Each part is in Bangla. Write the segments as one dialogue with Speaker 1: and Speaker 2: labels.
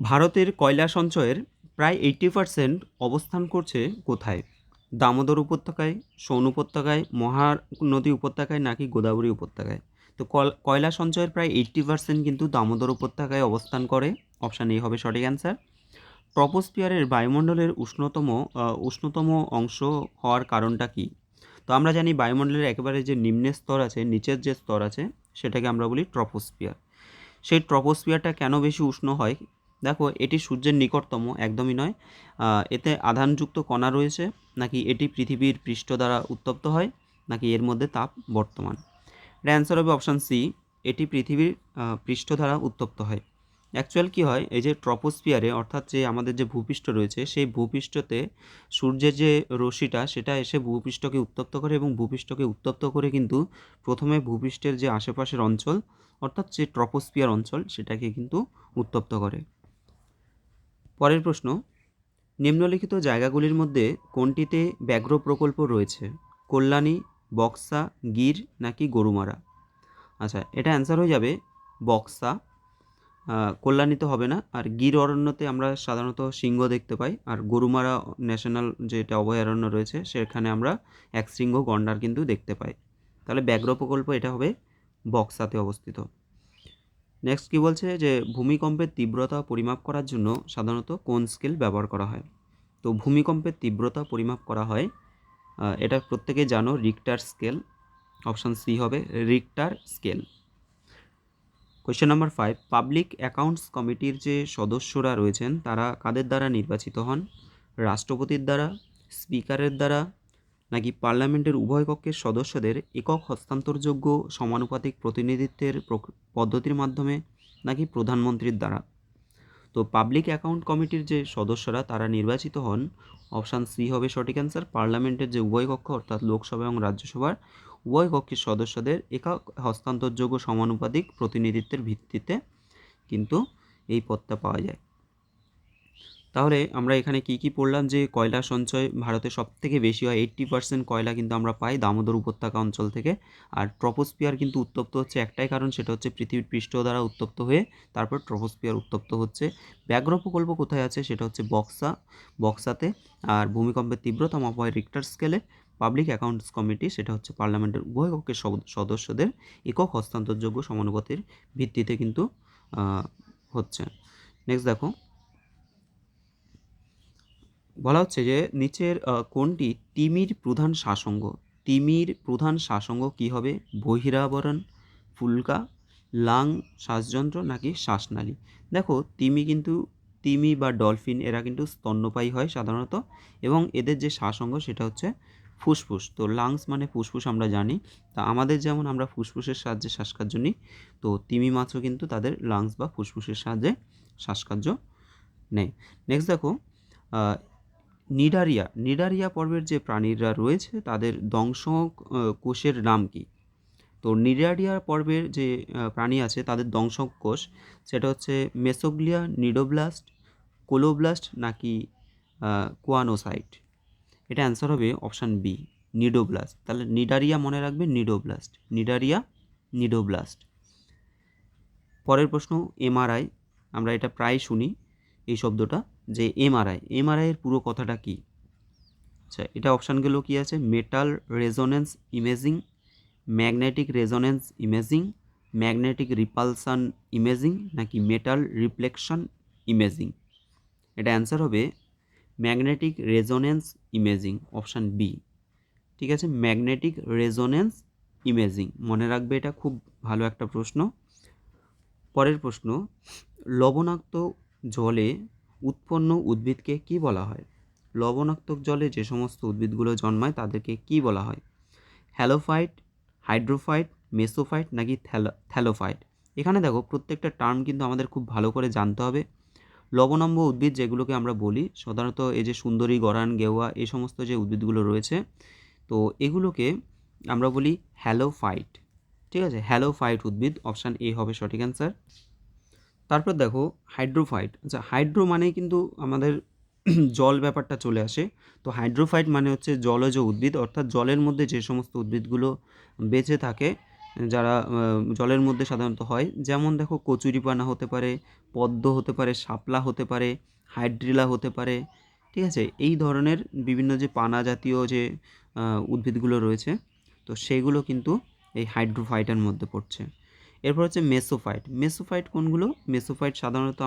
Speaker 1: ভারতের কয়লা সঞ্চয়ের প্রায় 80% অবস্থান করছে কোথায়? দামোদর উপত্যকায়, সোন উপত্যকায়, মহানদী উপত্যকায় নাকি গোদাবরী উপত্যকায়? তো কয়লা সঞ্চয়ের প্রায় 80% কিন্তু দামোদর উপত্যকায় অবস্থান করে। অপশান এ হবে সঠিক অ্যান্সার। ট্রপোস্ফিয়ারের বায়ুমণ্ডলের উষ্ণতম অংশ হওয়ার কারণটা কী? তো আমরা জানি বায়ুমণ্ডলের একেবারে যে নিম্নের স্তর আছে, নিচের যে স্তর আছে, সেটাকে আমরা বলি ট্রপোস্ফিয়ার। সেই ট্রপোস্ফিয়ারটা কেন বেশি উষ্ণ হয়? দেখো, এটি সূর্যের নিকটতম, একদমই নয়। এতে আধানযুক্ত কণা রয়েছে, নাকি এটি পৃথিবীর পৃষ্ঠ দ্বারা উত্তপ্ত হয়, নাকি এর মধ্যে তাপ বর্তমান? এর অ্যান্সার হবে অপশান সি, এটি পৃথিবীর পৃষ্ঠ দ্বারা উত্তপ্ত হয়। অ্যাকচুয়াল কী হয়, এই যে ট্রপোস্ফিয়ারে অর্থাৎ যে আমাদের যে ভূপৃষ্ঠ রয়েছে, সেই ভূপৃষ্ঠতে সূর্যের যে রশ্মিটা সেটা এসে ভূপৃষ্ঠকে উত্তপ্ত করে, এবং ভূপৃষ্ঠকে উত্তপ্ত করে কিন্তু প্রথমে ভূপৃষ্ঠের যে আশেপাশের অঞ্চল অর্থাৎ যে ট্রপোস্ফিয়ার অঞ্চল সেটাকে কিন্তু উত্তপ্ত করে। পরের প্রশ্ন, নিম্নলিখিত জায়গাগুলির মধ্যে কোনটিতে ব্যাঘ্র প্রকল্প রয়েছে? কল্যাণী, বক্সা, গির নাকি গরুমারা? আচ্ছা, এটা অ্যান্সার হয়ে যাবে বক্সা। কল্যাণীতে হবে না। আর গির অরণ্যতে আমরা সাধারণত সিংহ দেখতে পাই, আর গরুমারা ন্যাশনাল যেটা অভয়ারণ্য রয়েছে সেখানে আমরা একশৃঙ্গ গন্ডার কিন্তু দেখতে পাই। তাহলে ব্যাঘ্র প্রকল্প এটা হবে বক্সাতে অবস্থিত। নেক্সট কী বলছে, যে ভূমিকম্পের তীব্রতা পরিমাপ করার জন্য সাধারণত কোন স্কেল ব্যবহার করা হয়? তো ভূমিকম্পের তীব্রতা পরিমাপ করা হয়, এটা প্রত্যেকেই জানো, রিক্টার স্কেল। অপশান সি হবে Richter scale. Question number 5, public accounts কমিটির যে সদস্যরা রয়েছেন তারা কাদের দ্বারা নির্বাচিত হন? রাষ্ট্রপতির দ্বারা, স্পিকারের দ্বারা, নাকি পার্লামেন্টের উভয় কক্ষের সদস্যদের একক হস্তান্তরযোগ্য সমানুপাতিক প্রতিনিধিত্বের পদ্ধতির মাধ্যমে, নাকি প্রধানমন্ত্রীর দ্বারা? তো পাবলিক অ্যাকাউন্ট কমিটির যে সদস্যরা তারা নির্বাচিত হন, অপশান সি হবে সঠিক অ্যান্সার। পার্লামেন্টের যে উভয় কক্ষ অর্থাৎ লোকসভা এবং রাজ্যসভার উভয় কক্ষের সদস্যদের একক হস্তান্তরযোগ্য সমানুপাতিক প্রতিনিধিত্বের ভিত্তিতে কিন্তু এই পদটা পাওয়া যায়। তাহলে আমরা এখানে কি পড়লাম, যে কয়লা সঞ্চয় ভারতে সবথেকে বেশি হয়, 80% কয়লা কিন্তু আমরা পাই দামোদর উপত্যকা অঞ্চল থেকে। আর ট্রপোস্ফিয়ার কিন্তু উত্তপ্ত হচ্ছে একটাই কারণ, সেটা হচ্ছে পৃথিবীর পৃষ্ঠ দ্বারা উত্তপ্ত হয়ে তারপর ট্রপোস্ফিয়ার উত্তপ্ত হচ্ছে। ব্যাঘ্র প্রকল্প কোথায় আছে? সেটা হচ্ছে বক্সাতে। আর ভূমিকম্পের তীব্রতা মাপা হয় রিক্টার স্কেলে। পাবলিক অ্যাকাউন্টস কমিটি সেটা হচ্ছে পার্লামেন্টের উভয় কক্ষের সদস্যদের একক হস্তান্তরযোগ্য সমানুপাতির ভিত্তিতে কিন্তু হচ্ছে। নেক্সট দেখো, বলা হচ্ছে যে নিচের কোনটি তিমির প্রধান শ্বাসঙ্গ? তিমির প্রধান শ্বাসঙ্গ কী হবে? বহিরাবরণ, ফুলকা, লাং শ্বাসযন্ত্র নাকি শ্বাসনালী? দেখো, তিমি বা ডলফিন এরা কিন্তু স্তন্যপায়ী হয় সাধারণত, এবং এদের যে শ্বাসঙ্গ সেটা হচ্ছে ফুসফুস। তো লাংস মানে ফুসফুস আমরা জানি। তা আমাদের যেমন আমরা ফুসফুসের সাহায্যে শ্বাসকার্য নিই, তো তিমি মাছও কিন্তু তাদের লাংস বা ফুসফুসের সাহায্যে শ্বাসকার্য নেয়। নেক্সট দেখো, নিডারিয়া পর্বের যে প্রাণীরা রয়েছে তাদের দংশক কোষের নাম কি? তো নিডারিয়া পর্বের যে প্রাণী আছে তাদের দংশক কোষ সেটা হচ্ছে মেসোগ্লিয়া, নিডোব্লাস্ট, কোলোব্লাস্ট নাকি কোয়ানোসাইট? এটা অ্যান্সার হবে অপশান বি, নিডোব্লাস্ট। তাহলে নিডারিয়া মনে রাখবে, নিডোব্লাস্ট। পরের প্রশ্ন, এমআরআই। আমরা এটা প্রায় শুনি এই শব্দটা, যে এমআরআইয়ের পুরো কথাটা কী? আচ্ছা, এটা অপশানগুলো কী আছে? Metal resonance imaging, magnetic resonance imaging, magnetic repulsion imaging নাকি মেটাল রিফ্লেকশন ইমেজিং? এটা অ্যান্সার হবে magnetic resonance imaging, option B. ঠিক আছে, ম্যাগনেটিক রেজোনেন্স ইমেজিং মনে রাখবে, এটা খুব ভালো একটা প্রশ্ন। পরের প্রশ্ন, লবণাক্ত জলে উৎপন্ন উদ্ভিদকে কি বলা হয়? লবণাক্ত জলে যে সমস্ত উদ্ভিদগুলো জন্মায় তাদেরকে কি বলা হয়? হ্যালোফাইট, হাইড্রোফাইট, মেসোফাইট নাকি থ্যালোফাইট? এখানে দেখো, প্রত্যেকটা টার্ম কিন্তু আমাদের খুব ভালো করে জানতে হবে। লবণাম্ব উদ্ভিদ যেগুলোকে আমরা বলি সাধারণত, এই যে সুন্দরী, গরান, গেওয়া, এই সমস্ত যে উদ্ভিদগুলো রয়েছে, তো এগুলোকে আমরা বলি হ্যালোফাইট। ঠিক আছে, হ্যালোফাইট উদ্ভিদ, অপশান এ হবে সঠিক অ্যান্সার। তারপর দেখো হাইড্রোফাইট। আচ্ছা, হাইড্রো মানে কিন্তু আমাদের জল ব্যাপারটা চলে আসে। তো হাইড্রোফাইট মানে হচ্ছে জলজ উদ্ভিদ, অর্থাৎ জলের মধ্যে যে সমস্ত উদ্ভিদগুলো বেঁচে থাকে যারা জলের মধ্যে সাধারণত হয়, যেমন দেখো কচুরিপানা হতে পারে, পদ্ম হতে পারে, শাপলা হতে পারে, হাইড্রিলা হতে পারে, ঠিক আছে? এই ধরনের বিভিন্ন যে পানা জাতীয় যে উদ্ভিদগুলো রয়েছে, তো সেগুলো কিন্তু এই হাইড্রোফাইটের মধ্যে পড়ছে। এরপর হচ্ছে মেসোফাইট। মেসোফাইট কোনগুলো? মেসোফাইট সাধারণত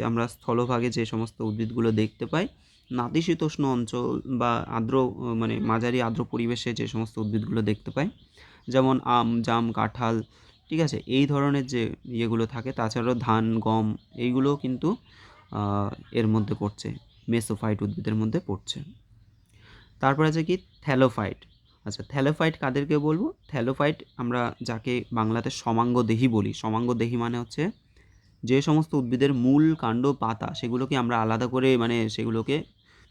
Speaker 1: আমরা স্থলভাগে যে সমস্ত উদ্ভিদগুলো দেখতে পাই, নাতিশীতোষ্ণ অঞ্চল বা আর্দ্র মানে মাঝারি আর্দ্র পরিবেশে যে সমস্ত উদ্ভিদগুলো দেখতে পাই, যেমন আম, জাম, কাঁঠাল, ঠিক আছে? এই ধরনের যে ইয়েগুলো থাকে, তাছাড়াও ধান, গম, এইগুলোও কিন্তু এর মধ্যে পড়ছে, মেসোফাইট উদ্ভিদের মধ্যে পড়ছে। তারপর আছে কি থ্যালোফাইট। আচ্ছা, থ্যালোফাইট কাদেরকে বলবো? থ্যালোফাইট আমরা যাকে বাংলাতে সমাঙ্গদেহী বলি। সমাঙ্গদেহী মানে হচ্ছে যে সমস্ত উদ্ভিদের মূল, কাণ্ড, পাতা সেগুলোকে আমরা আলাদা করে মানে সেগুলোকে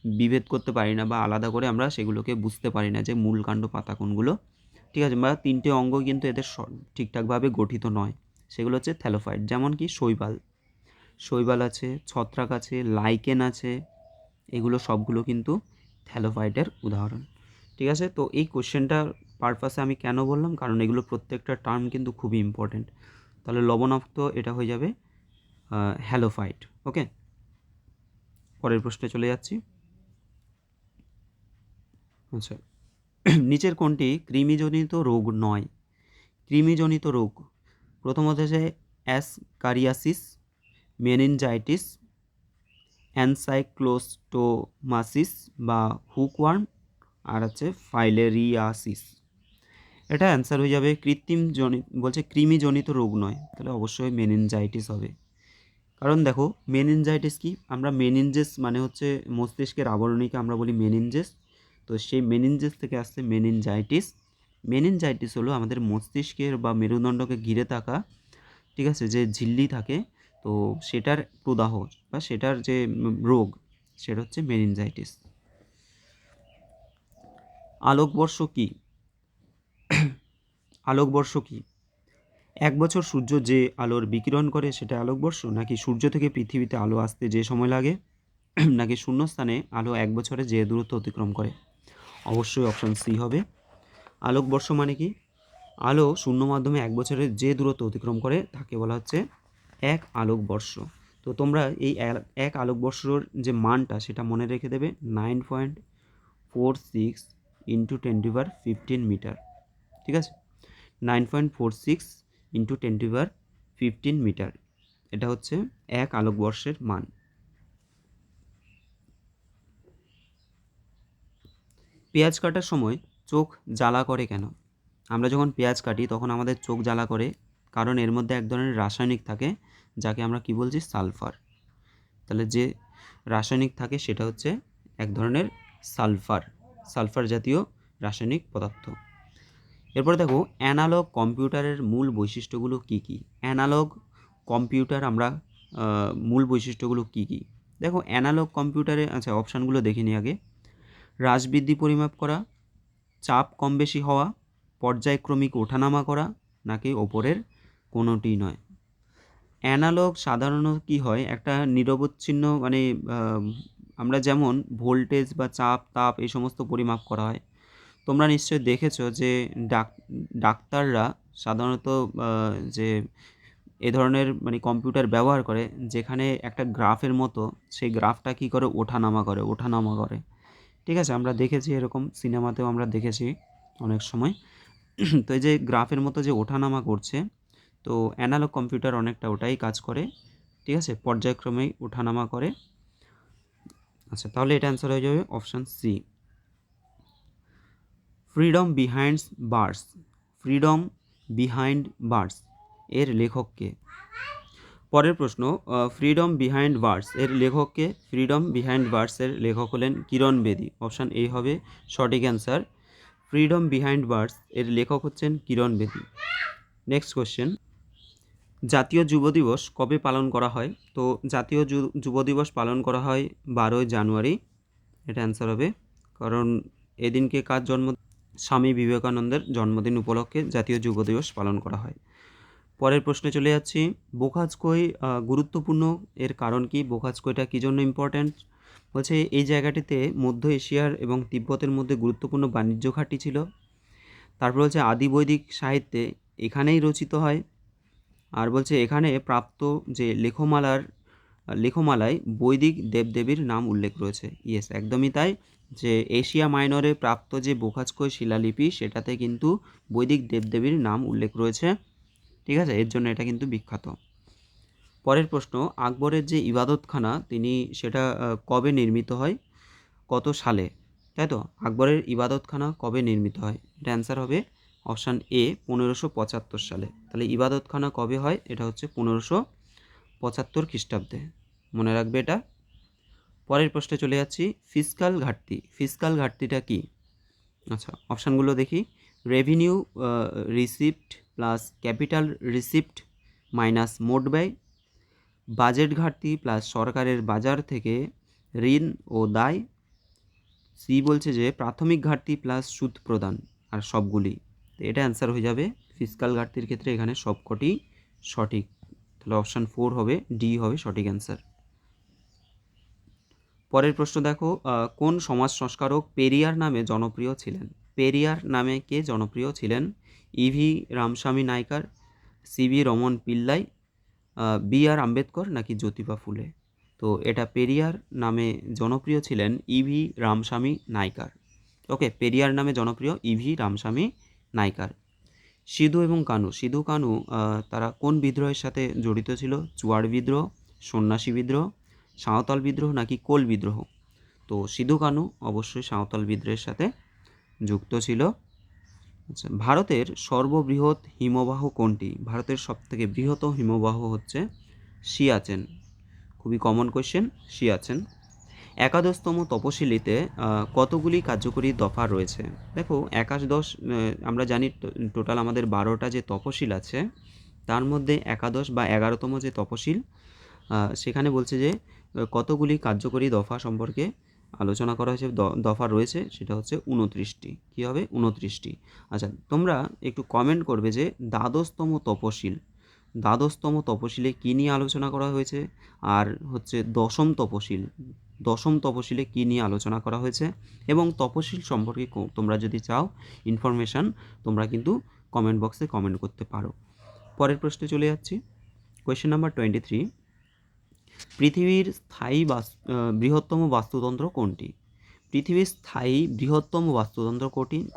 Speaker 1: বিভেদ করতে পারি না, বা আলাদা করে আমরা সেগুলোকে বুঝতে পারি না যে মূল, কাণ্ড, পাতা কোনগুলো, ঠিক আছে? বা 3টে অঙ্গ কিন্তু এদের ঠিকঠাকভাবে গঠিত নয়। সেগুলো হচ্ছে থ্যালোফাইট। যেমন কি শৈবাল আছে, ছত্রাক আছে, লাইকেন আছে, এগুলো সবগুলো কিন্তু থ্যালোফাইটের উদাহরণ, ঠিক আছে? তো এই কোশ্চেনটার পারপাসে আমি কেন বললাম, কারণ এগুলো প্রত্যেকটা টার্ম কিন্তু খুবই ইম্পর্টেন্ট। তাহলে লবণাক্ত এটা হয়ে যাবে হ্যালোফাইট। ওকে, পরের প্রশ্নে চলে যাচ্ছি। আচ্ছা, নিচের কোনটি কৃমিজনিত রোগ নয়? কৃমিজনিত রোগ প্রথমত হচ্ছে অ্যাসকারিয়াসিস, মেনিনজাইটিস, অ্যানসাইক্লোস্টোমাসিস বা হুকওয়ার্ম, আর হচ্ছে ফাইলেরিয়াসিস। এটা অ্যান্সার হয়ে যাবে বলছে কৃমিজনিত রোগ নয়, তাহলে অবশ্যই মেনিনজাইটিস হবে। কারণ দেখো মেনিনজাইটিস কি, আমরা মেনিনজেস মানে হচ্ছে মস্তিষ্কের আবরণীকে আমরা বলি মেনিনজেস, তো সেই মেনিনজেস থেকে আসছে মেনিনজাইটিস। মেনিনজাইটিস হলো আমাদের মস্তিষ্কের বা মেরুদণ্ডকে ঘিরে থাকা, ঠিক আছে, যে ঝিল্লি থাকে, তো সেটার প্রদাহ বা সেটার যে রোগ, সেটা হচ্ছে মেনিনজাইটিস। আলোকবর্ষ কি? আলোকবর্ষ কি? 1 বছর সূর্য যে আলোর বিকিরণ করে সেটা আলোকবর্ষ, নাকি সূর্য থেকে পৃথিবীতে আলো আসতে যে সময় লাগে, নাকি শূন্যস্থানে আলো 1 বছরে যে দূরত্ব অতিক্রম করে? অবশ্যই অপশান সি হবে। আলোকবর্ষ মানে কি? আলো শূন্য মাধ্যমে 1 বছরে যে দূরত্ব অতিক্রম করে তাকে বলা হচ্ছে 1 আলোকবর্ষ। তো তোমরা এই 1 আলোকবর্ষর যে মানটা সেটা মনে রেখে দেবে, 9.46 ইন্টু 10⁻15 মিটার, ঠিক আছে? 9.46 ইন্টু 10⁻15 মিটার, এটা হচ্ছে 1 আলোকবর্ষের মান। পেঁয়াজ কাটার সময় চোখ জ্বালা করে কেন? আমরা যখন পেঁয়াজ কাটি তখন আমাদের চোখ জ্বালা করে, কারণ এর মধ্যে এক ধরনের রাসায়নিক থাকে যাকে আমরা কি বলছি, সালফার। তাহলে যে রাসায়নিক থাকে সেটা হচ্ছে এক ধরনের সালফার জাতীয় রাসায়নিক পদার্থ। এরপরে দেখো অ্যানালগ কম্পিউটারের মূল বৈশিষ্ট্যগুলো কী কী? অ্যানালগ কম্পিউটার আমরা মূল বৈশিষ্ট্যগুলো কী কী? দেখো অ্যানালগ কম্পিউটারে, আচ্ছা অপশানগুলো দেখে নিই আগে। হ্রাস-বৃদ্ধি পরিমাপ করা, চাপ কম বেশি হওয়া, পর্যায়ক্রমিক ওঠানামা করা, নাকি ওপরের কোনোটিই নয়? অ্যানালগ সাধারণত কী হয়, একটা নিরবচ্ছিন্ন মানে আমরা যেমন ভোল্টেজ বা চাপ, তাপ এই সমস্ত পরিমাপ করা হয়। তোমরা নিশ্চয়ই দেখেছো যে ডাক্তাররা সাধারণত যে এ ধরনের মানে কম্পিউটার ব্যবহার করে, যেখানে একটা গ্রাফের মতো সেই গ্রাফটা কী করে ওঠানামা করে, ঠিক আছে? আমরা দেখেছি এরকম, সিনেমাতেও আমরা দেখেছি অনেক সময়। তো এই যে গ্রাফের মতো যে ওঠানামা করছে, তো অ্যানালগ কম্পিউটার অনেকটা ওটাই কাজ করে, ঠিক আছে? পর্যায়ক্রমে ওঠানামা করে। আচ্ছা, তাহলে এটা অ্যান্সার হয়ে যাবে option C. Freedom behind birds এর লেখক কে? পরের প্রশ্ন, ফ্রিডম বিহাইন্ড বার্ডস এর লেখক কে? ফ্রিডম বিহাইন্ড বার্ডস এর লেখক হলেন কিরণ বেদি। অপশান এ হবে সঠিক অ্যান্সার। ফ্রিডম বিহাইন্ড বার্ডস এর লেখক হচ্ছেন কিরণ বেদি। নেক্সট কোশ্চেন, জাতীয় যুব দিবস কবে পালন করা হয়? তো জাতীয় যুব দিবস পালন করা হয় 12ই জানুয়ারি, এটা অ্যান্সার হবে। কারণ এদিনকে কার জন্ম? স্বামী বিবেকানন্দের জন্মদিন উপলক্ষে জাতীয় যুব দিবস পালন করা হয়। পরের প্রশ্নে চলে যাচ্ছি। বোখাজকই গুরুত্বপূর্ণ, এর কারণ কি? বোখাজকইটা কী জন্য ইম্পর্ট্যান্ট? বলছে এই জায়গাটিতে মধ্য এশিয়ার এবং তিব্বতের মধ্যে গুরুত্বপূর্ণ বাণিজ্য ঘাঁটি ছিল। তারপর হচ্ছে আদি বৈদিক সাহিত্যে এখানেই রচিত হয়। আর বলছে এখানে প্রাপ্ত যে লেখমালায় বৈদিক দেবদেবীর নাম উল্লেখ রয়েছে। ইয়েস, একদমই তাই। যে এশিয়া মাইনরে প্রাপ্ত যে বোখাজকয় শিলালিপি সেটাতে কিন্তু বৈদিক দেবদেবীর নাম উল্লেখ রয়েছে। ঠিক আছে, এর জন্য এটা কিন্তু বিখ্যাত। পরের প্রশ্ন, আকবরের যে ইবাদতখানা সেটা কবে নির্মিত হয়, কত সালে? তাই তো, আকবরের ইবাদতখানা কবে নির্মিত হয়? এটা অ্যান্সার হবে অপশান এ, 1575 সালে। তাহলে ইবাদতখানা কবে হয়? এটা হচ্ছে 1575 খ্রিস্টাব্দে। মনে রাখবে এটা। পরের প্রশ্নে চলে যাচ্ছি, ফিসকাল ঘাটতিটা কি? আচ্ছা, অপশানগুলো দেখি। Revenue receipt plus capital receipt minus মোট ব্যয়, বাজেট ঘাটতি প্লাস সরকারের বাজার থেকে ঋণ ও দায়, সি বলছে যে প্রাথমিক ঘাটতি প্লাস সুদ প্রদান, আর সবগুলি। তো এটা অ্যান্সার হয়ে যাবে ফিসকাল ঘাটতির ক্ষেত্রে এখানে সবকটি সঠিক। তাহলে অপশান 4 হবে, ডি হবে সঠিক অ্যান্সার। পরের প্রশ্ন দেখো, কোন সমাজ সংস্কারক পেরিয়ার নামে জনপ্রিয় ছিলেন? পেরিয়ার নামে কে জনপ্রিয় ছিলেন? E V Ramaswamy Naicker, C V Raman Pillai, B R Ambedkar নাকি জ্যোতিবা ফুলে? তো এটা পেরিয়ার নামে জনপ্রিয় ছিলেন ইভি রামস্বামী নাইকার। ওকে, পেরিয়ার নামে জনপ্রিয় ইভি রামস্বামী নাইকার। সিধু কানু তারা কোন বিদ্রোহের সাথে জড়িত ছিল? চুয়াড় বিদ্রোহ, সন্ন্যাসী বিদ্রোহ, সাঁওতাল বিদ্রোহ নাকি কোল বিদ্রোহ? তো সিধু কানু অবশ্যই সাঁওতাল বিদ্রোহের সাথে যুক্ত ছিল। আচ্ছা, ভারতের সর্ববৃহৎ হিমবাহ কোনটি? ভারতের সবথেকে বৃহৎ হিমবাহ হচ্ছে সিয়াচেন। খুবই কমন কোয়েশ্চেন, সিয়াচেন। একাদশতম তপশিলিতে কতগুলি কার্যকরী দফা রয়েছে? দেখো, একাদশ আমরা জানি টোটাল আমাদের 12টা যে তপশিল আছে, তার মধ্যে একাদশ বা 11তম যে তপশিল, সেখানে বলছে যে কতগুলি কার্যকরী দফা সম্পর্কে আলোচনা করা হয়েছে, দফা রয়েছে, সেটা হচ্ছে 29টি। কী হবে? 29টি। আচ্ছা, তোমরা একটু কমেন্ট করবে যে দ্বাদশতম তপশিলে কী নিয়ে আলোচনা করা হয়েছে, আর হচ্ছে দশম তপশিলে কী নিয়ে আলোচনা করা হয়েছে, এবং তপশিল সম্পর্কে তোমরা যদি চাও ইনফরমেশান, তোমরা কিন্তু কমেন্ট বক্সে কমেন্ট করতে পারো। পরের প্রশ্নে চলে যাচ্ছি। কোয়েশ্চেন নাম্বার 23, পৃথিবীর বৃহত্তম বাস্তুতন্ত্র কোনটি? পৃথিবীর স্থায়ী বৃহত্তম বাস্তুতন্ত্র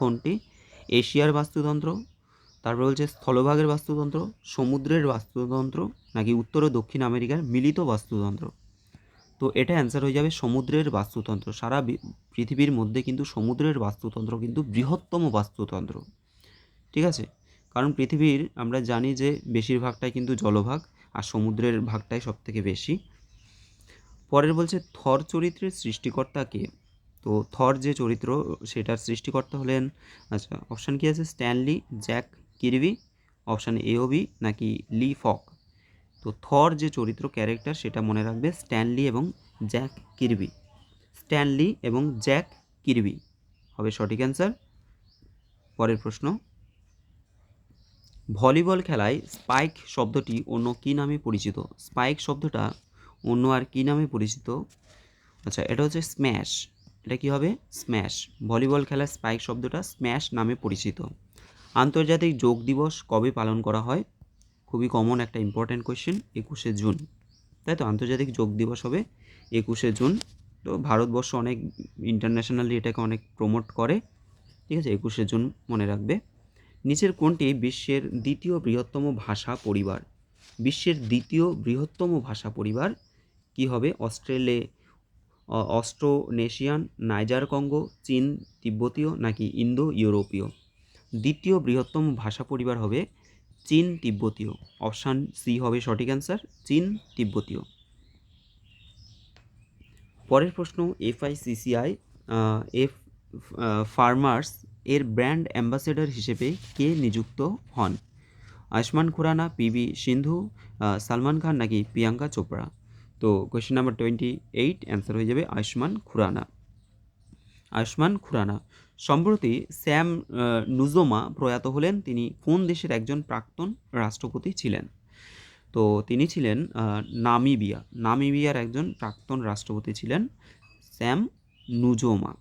Speaker 1: কোনটি? এশিয়ার বাস্তুতন্ত্র, তারপর বলছে স্থলভাগের বাস্তুতন্ত্র, সমুদ্রের বাস্তুতন্ত্র নাকি উত্তর ও দক্ষিণ আমেরিকার মিলিত বাস্তুতন্ত্র? তো এটা অ্যান্সার হয়ে যাবে সমুদ্রের বাস্তুতন্ত্র। সারা পৃথিবীর মধ্যে কিন্তু সমুদ্রের বাস্তুতন্ত্র কিন্তু বৃহত্তম বাস্তুতন্ত্র। ঠিক আছে, কারণ পৃথিবীর আমরা জানি যে বেশিরভাগটাই কিন্তু জলভাগ, আর সমুদ্রের ভাগটাই সবথেকে বেশি। পরের বলছে থর চরিত্রের সৃষ্টিকর্তা কে? তো থর যে চরিত্র সেটার সৃষ্টিকর্তা হলেন, আচ্ছা অপশান কি আছে, Stanley, Jack Kirby, option A ও বি নাকি লি ফক? তো থর যে চরিত্র ক্যারেক্টার সেটা মনে রাখবে স্ট্যানলি এবং জ্যাক কিরবি। স্ট্যানলি এবং জ্যাক কিরবি হবে সঠিক অ্যান্সার। পরের প্রশ্ন, ভলিবল খেলায় স্পাইক শব্দটি অন্য কী নামে পরিচিত? স্পাইক শব্দটা অন্য আর কী নামে পরিচিত? আচ্ছা, এটা হচ্ছে স্ম্যাশ। এটা কী হবে? স্ম্যাশ। ভলিবল খেলার স্পাইক শব্দটা স্ম্যাশ নামে পরিচিত। আন্তর্জাতিক যোগ দিবস কবে পালন করা হয়? খুবই কমন একটা ইম্পর্ট্যান্ট কোয়েশ্চেন, 21শে জুন। তাই তো, আন্তর্জাতিক যোগ দিবস হবে 21শে জুন। তো ভারতবর্ষ অনেক ইন্টারন্যাশনালি এটাকে অনেক প্রমোট করে। ঠিক আছে, 21শে জুন মনে রাখবে। নিচের কোনটি বিশ্বের দ্বিতীয় বৃহত্তম ভাষা পরিবার? বিশ্বের দ্বিতীয় বৃহত্তম ভাষা পরিবার কি হবে? অস্ট্রোনেশিয়ান, নাইজার কঙ্গো, চীন তিব্বতীয় নাকি ইন্দো ইউরোপীয়? দ্বিতীয় বৃহত্তম ভাষা পরিবার হবে চীন তিব্বতীয়। অপশান সি হবে সঠিক অ্যান্সার, চীন তিব্বতীয়। পরের প্রশ্ন, এফআইসিসিআই এফ ফার্মার্স এর ব্র্যান্ড অ্যাম্বাসেডর হিসেবে কে নিযুক্ত হন? আয়ুষ্মান খুরানা, পিভি সিন্ধু, সালমান খান নাকি প্রিয়াঙ্কা চোপড়া? তো কোয়েশ্চেন নাম্বার 28 অ্যান্সার হয়ে যাবে আয়ুষ্মান খুরানা। সম্প্রতি স্যাম নুজোমা প্রয়াত হলেন। তিনি কোন দেশের একজন প্রাক্তন রাষ্ট্রপতি ছিলেন? তো তিনি ছিলেন নামিবিয়ার একজন প্রাক্তন রাষ্ট্রপতি ছিলেন স্যাম নুজোমা।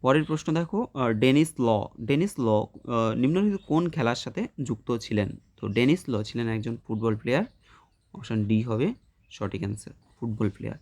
Speaker 1: পরের প্রশ্ন দেখো, ডেনিস ল নিম্নলিখিত কোন খেলার সাথে যুক্ত ছিলেন? তো ডেনিস ল ছিলেন একজন ফুটবল প্লেয়ার। অপশন ডি হবে সঠিক অ্যান্সার, ফুটবল প্লেয়ার।